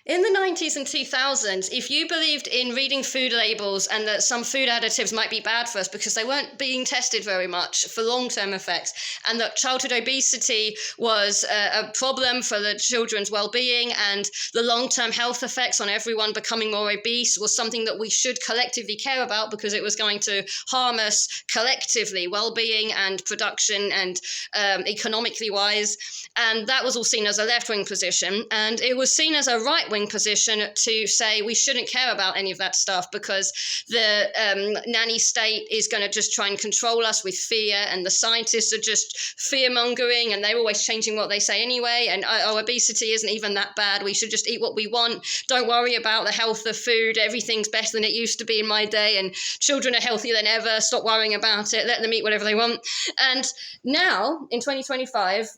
In the 90s and 2000s, if you believed in reading food labels and that some food additives might be bad for us because they weren't being tested very much for long-term effects, and that childhood obesity was a problem for the children's well-being, and the long-term health effects on everyone becoming more obese was something that we should collectively care about because it was going to harm us collectively, well-being and production and economically wise. And that was all seen as a left-wing position. And it was seen as a right-wing position to say we shouldn't care about any of that stuff because the nanny state is going to just try and control us with fear, and the scientists are just fear-mongering and they're always changing what they say anyway, and obesity isn't even that bad, we should just eat what we want, don't worry about the health of food, everything's better than it used to be in my day, and children are healthier than ever, stop worrying about it, let them eat whatever they want. And now in 2025,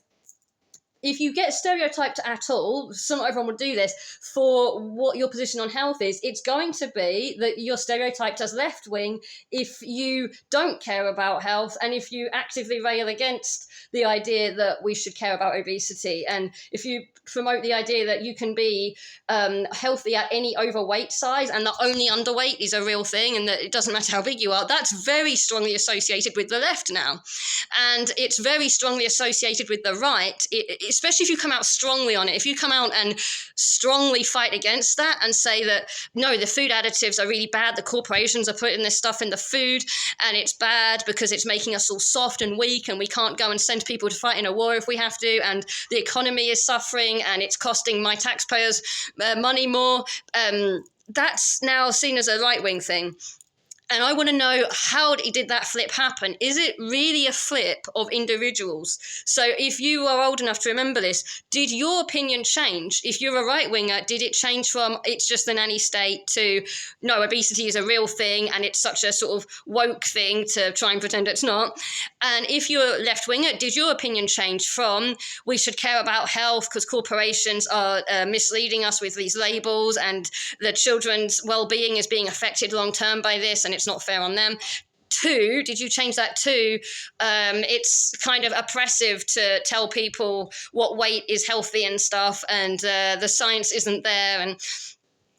if you get stereotyped at all, not everyone would do this, for what your position on health is, it's going to be that you're stereotyped as left-wing if you don't care about health and if you actively rail against the idea that we should care about obesity, and if you promote the idea that you can be healthy at any overweight size and that only underweight is a real thing and that it doesn't matter how big you are, that's very strongly associated with the left now. And it's very strongly associated with the right, especially if you come out strongly on it. If you come out and strongly fight against that and say that, no, the food additives are really bad, the corporations are putting this stuff in the food and it's bad because it's making us all soft and weak and we can't go and send people to fight in a war if we have to, and the economy is suffering and it's costing my taxpayers money more, that's now seen as a right-wing thing. And I want to know, how did that flip happen? Is it really a flip of individuals? So if you are old enough to remember this, did your opinion change? If you're a right-winger, did it change from it's just the nanny state to no, obesity is a real thing and it's such a sort of woke thing to try and pretend it's not? And if you're left-winger, did your opinion change from we should care about health because corporations are misleading us with these labels and the children's well-being is being affected long-term by this and it's not fair on them? Two, did you change that to it's kind of oppressive to tell people what weight is healthy and stuff, and the science isn't there, and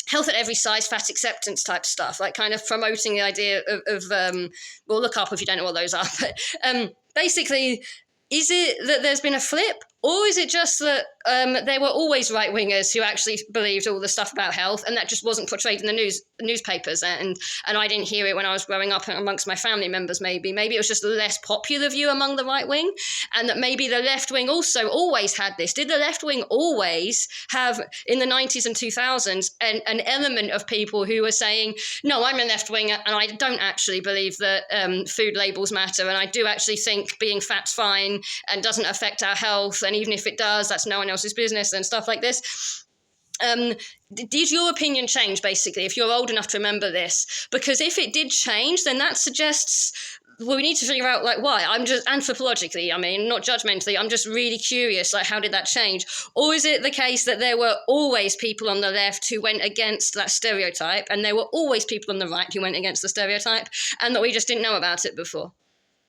health at every size, fat acceptance type stuff, like kind of promoting the idea of well, look up if you don't know what those are, but basically, is it that there's been a flip? Or is it just that there were always right-wingers who actually believed all the stuff about health and that just wasn't portrayed in the newspapers and I didn't hear it when I was growing up amongst my family members maybe. Maybe it was just a less popular view among the right-wing, and that maybe the left-wing also always had this. Did the left-wing always have, in the 90s and 2000s, an element of people who were saying, no, I'm a left-winger and I don't actually believe that food labels matter, and I do actually think being fat's fine and doesn't affect our health, and even if it does, that's no one else's business and stuff like this. Did your opinion change, basically, if you're old enough to remember this? Because if it did change, then that suggests, well, we need to figure out, like, why. I'm just, anthropologically, I mean, not judgmentally, I'm just really curious, like, how did that change? Or is it the case that there were always people on the left who went against that stereotype, and there were always people on the right who went against the stereotype, and that we just didn't know about it before?